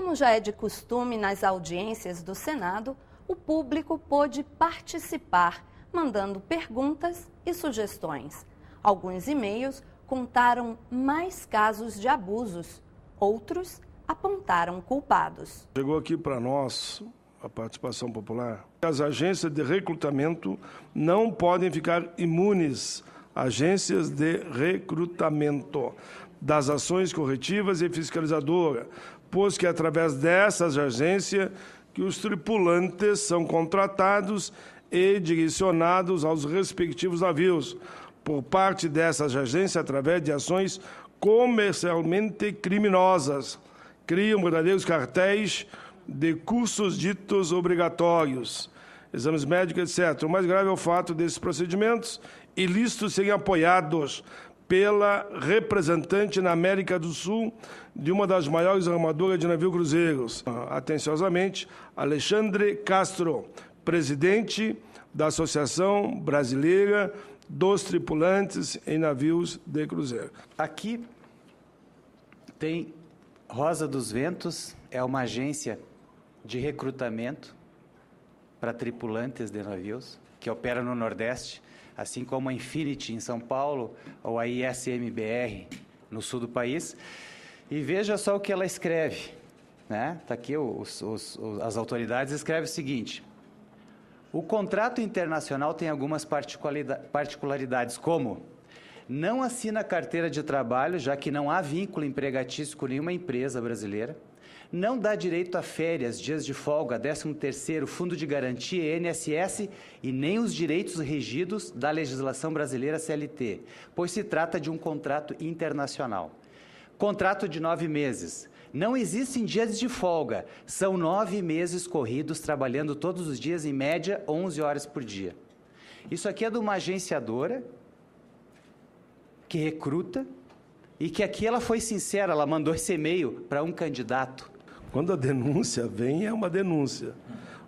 Como já é de costume nas audiências do Senado, o público pôde participar, mandando perguntas e sugestões. Alguns e-mails contaram mais casos de abusos, outros apontaram culpados. Chegou aqui para nós a participação popular. As agências de recrutamento não podem ficar imunes, agências de recrutamento, das ações corretivas e fiscalizadoras, pois que é através dessas agências que os tripulantes são contratados e direcionados aos respectivos navios, por parte dessas agências através de ações comercialmente criminosas. Criam verdadeiros cartéis de cursos ditos obrigatórios, exames médicos, etc. O mais grave é o fato desses procedimentos ilícitos serem apoiados pela representante na América do Sul de uma das maiores armadoras de navio-cruzeiros. Atenciosamente, Alexandre Castro, presidente da Associação Brasileira dos Tripulantes em Navios de Cruzeiro. Aqui tem Rosa dos Ventos, é uma agência de recrutamento para tripulantes de navios, que opera no Nordeste, assim como a Infinity em São Paulo, ou a ISMBR no sul do país. E veja só o que ela escreve, né? Tá aqui as autoridades escrevem o seguinte: o contrato internacional tem algumas particularidades, como não assina carteira de trabalho, já que não há vínculo empregatício com nenhuma empresa brasileira, não dá direito a férias, dias de folga, 13º, fundo de garantia, INSS e nem os direitos regidos da legislação brasileira CLT, pois se trata de um contrato internacional. Contrato de 9 meses. Não existem dias de folga, são 9 meses corridos, trabalhando todos os dias, em média, 11 horas por dia. Isso aqui é de uma agenciadora que recruta e que aqui ela foi sincera, ela mandou esse e-mail para um candidato. Quando a denúncia vem, é uma denúncia.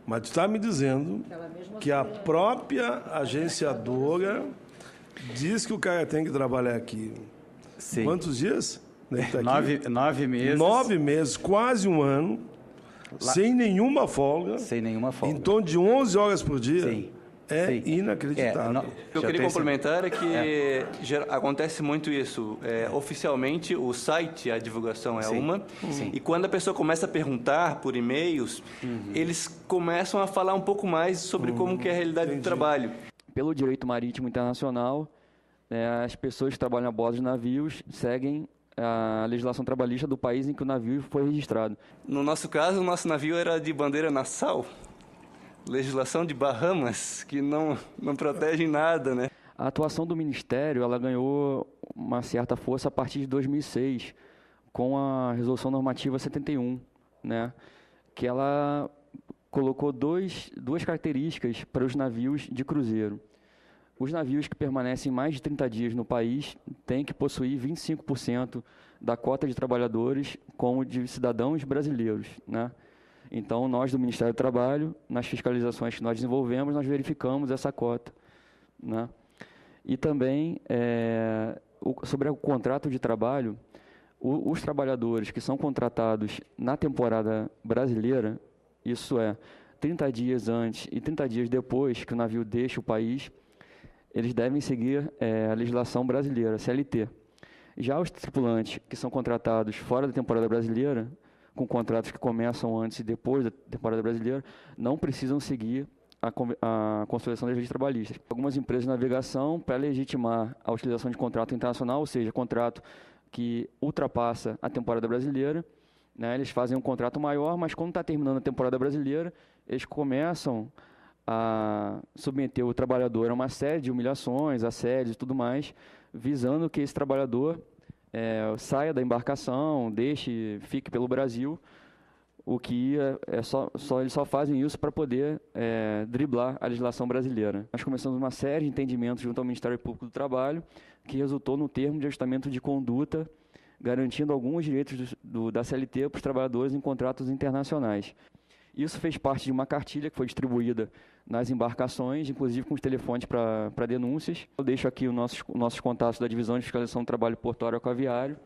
Mas tu está me dizendo que a própria agenciadora diz que o cara tem que trabalhar aqui. Sim. Quantos dias? 9 meses. 9 meses, quase um ano, sem nenhuma folga. Sem nenhuma folga. Em torno de 11 horas por dia. Sim. É inacreditável. Eu queria complementar que acontece muito isso. Oficialmente, o site, a divulgação é uma, e quando a pessoa começa a perguntar por e-mails, eles começam a falar um pouco mais sobre como que é a realidade do trabalho. Pelo direito marítimo internacional, as pessoas que trabalham a bordo de navios seguem a legislação trabalhista do país em que o navio foi registrado. No nosso caso, o nosso navio era de bandeira Nassau, legislação de Bahamas, que não protege nada, né? A atuação do Ministério, ela ganhou uma certa força a partir de 2006, com a Resolução Normativa 71, né? Que ela colocou duas características para os navios de cruzeiro. Os navios que permanecem mais de 30 dias no país têm que possuir 25% da cota de trabalhadores como de cidadãos brasileiros, né? Então, nós do Ministério do Trabalho, nas fiscalizações que nós desenvolvemos, nós verificamos essa cota, né? E também, sobre o contrato de trabalho, os trabalhadores que são contratados na temporada brasileira, isso é, 30 dias antes e 30 dias depois que o navio deixa o país, eles devem seguir a legislação brasileira, CLT. Já os tripulantes que são contratados fora da temporada brasileira, com contratos que começam antes e depois da temporada brasileira, não precisam seguir a Consolidação das Leis Trabalhistas. Algumas empresas de navegação, para legitimar a utilização de contrato internacional, ou seja, contrato que ultrapassa a temporada brasileira, né, eles fazem um contrato maior, mas quando está terminando a temporada brasileira, eles começam a submeter o trabalhador a uma série de humilhações, assédios e tudo mais, visando que esse trabalhador saia da embarcação, fique pelo Brasil, o que eles só fazem isso para poder driblar a legislação brasileira. Nós começamos uma série de entendimentos junto ao Ministério Público do Trabalho, que resultou no termo de ajustamento de conduta, garantindo alguns direitos da CLT para os trabalhadores em contratos internacionais. Isso fez parte de uma cartilha que foi distribuída nas embarcações, inclusive com os telefones para denúncias. Eu deixo aqui os nossos contatos da Divisão de Fiscalização do Trabalho Portuário e Aquaviário.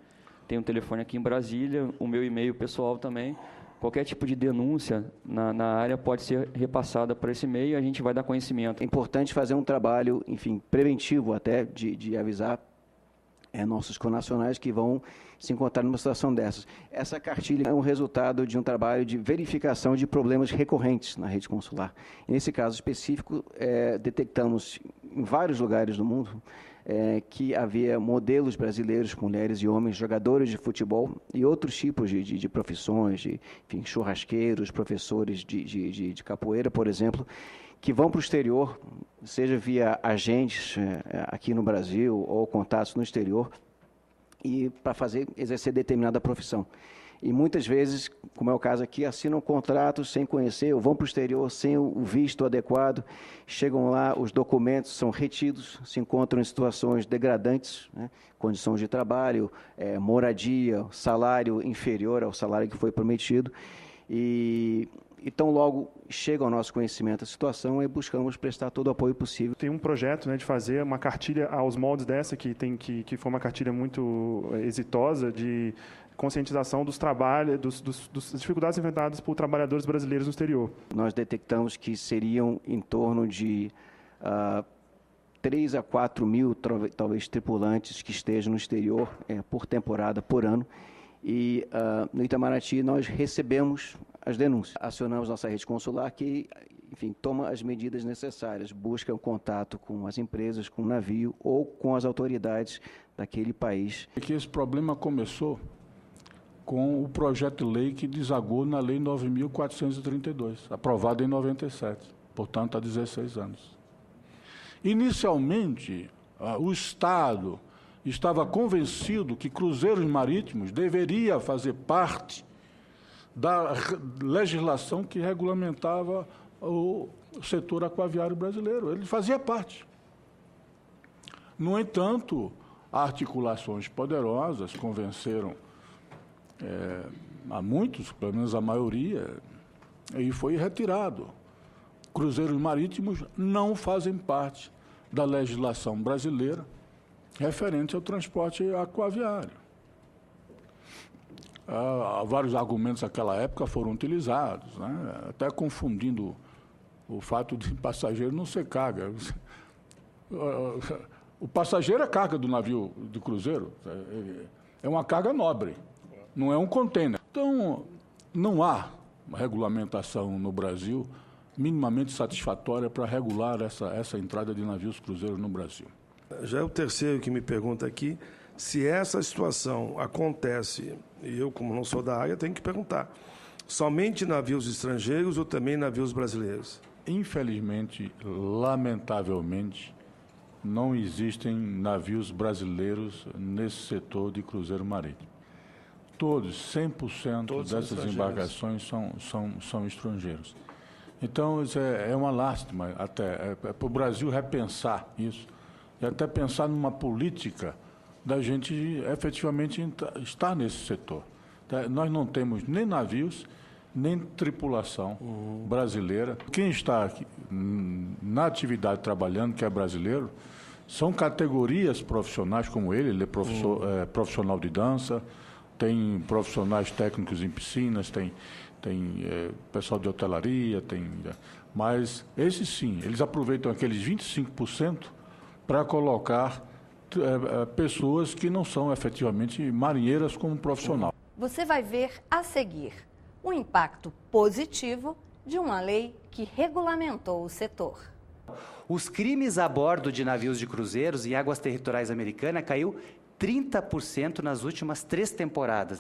Tem um telefone aqui em Brasília, o meu e-mail pessoal também, qualquer tipo de denúncia na área pode ser repassada para esse meio e a gente vai dar conhecimento. É importante fazer um trabalho, enfim, preventivo até, de avisar nossos connacionais que vão se encontrar numa situação dessas. Essa cartilha é um resultado de um trabalho de verificação de problemas recorrentes na rede consular. E nesse caso específico, detectamos em vários lugares do mundo que havia modelos brasileiros, mulheres e homens, jogadores de futebol e outros tipos de profissões, enfim, churrasqueiros, professores de capoeira, por exemplo, que vão para o exterior, seja via agentes aqui no Brasil ou contatos no exterior, e para exercer determinada profissão. E muitas vezes, como é o caso aqui, assinam contratos sem conhecer, ou vão para o exterior sem o visto adequado, chegam lá, os documentos são retidos, se encontram em situações degradantes, né? Condições de trabalho, moradia, salário inferior ao salário que foi prometido, e tão logo chega ao nosso conhecimento a situação e buscamos prestar todo o apoio possível. Tem um projeto, né, de fazer uma cartilha aos moldes dessa, que foi uma cartilha muito exitosa, de conscientização dos trabalhos, das dificuldades enfrentadas por trabalhadores brasileiros no exterior. Nós detectamos que seriam em torno de 3 a 4 mil, talvez, tripulantes que estejam no exterior por temporada, por ano. E no Itamaraty nós recebemos as denúncias. Acionamos nossa rede consular que, enfim, toma as medidas necessárias, busca o contato com as empresas, com o navio ou com as autoridades daquele país. Que esse problema começou com o projeto de lei que desagou na Lei 9.432, aprovada em 97, portanto há 16 anos. Inicialmente, o Estado estava convencido que cruzeiros marítimos deveria fazer parte da legislação que regulamentava o setor aquaviário brasileiro. Ele fazia parte. No entanto, articulações poderosas convenceram a muitos, pelo menos a maioria, e foi retirado. Cruzeiros marítimos não fazem parte da legislação brasileira referente ao transporte aquaviário. Vários argumentos naquela época foram utilizados, né? Até confundindo o fato de passageiro não ser carga. O passageiro é carga do navio de cruzeiro, é uma carga nobre, não é um contêiner. Então, não há uma regulamentação no Brasil minimamente satisfatória para regular essa entrada de navios cruzeiros no Brasil. Já é o terceiro que me pergunta aqui, se essa situação acontece, e eu, como não sou da área, tenho que perguntar, somente navios estrangeiros ou também navios brasileiros? Infelizmente, lamentavelmente, não existem navios brasileiros nesse setor de cruzeiro marítimo. Todos, 100% dessas embarcações são estrangeiros. Então, isso é uma lástima até para o Brasil repensar isso e até pensar numa política da gente efetivamente estar nesse setor. Nós não temos nem navios, nem tripulação brasileira. Quem está aqui, na atividade trabalhando, que é brasileiro, são categorias profissionais como ele é profissional de dança, tem profissionais técnicos em piscinas, tem pessoal de hotelaria, mas esses sim, eles aproveitam aqueles 25% para colocar pessoas que não são efetivamente marinheiras como profissional. Você vai ver a seguir o impacto positivo de uma lei que regulamentou o setor. Os crimes a bordo de navios de cruzeiros em águas territoriais americanas caiu 30% nas últimas 3 temporadas.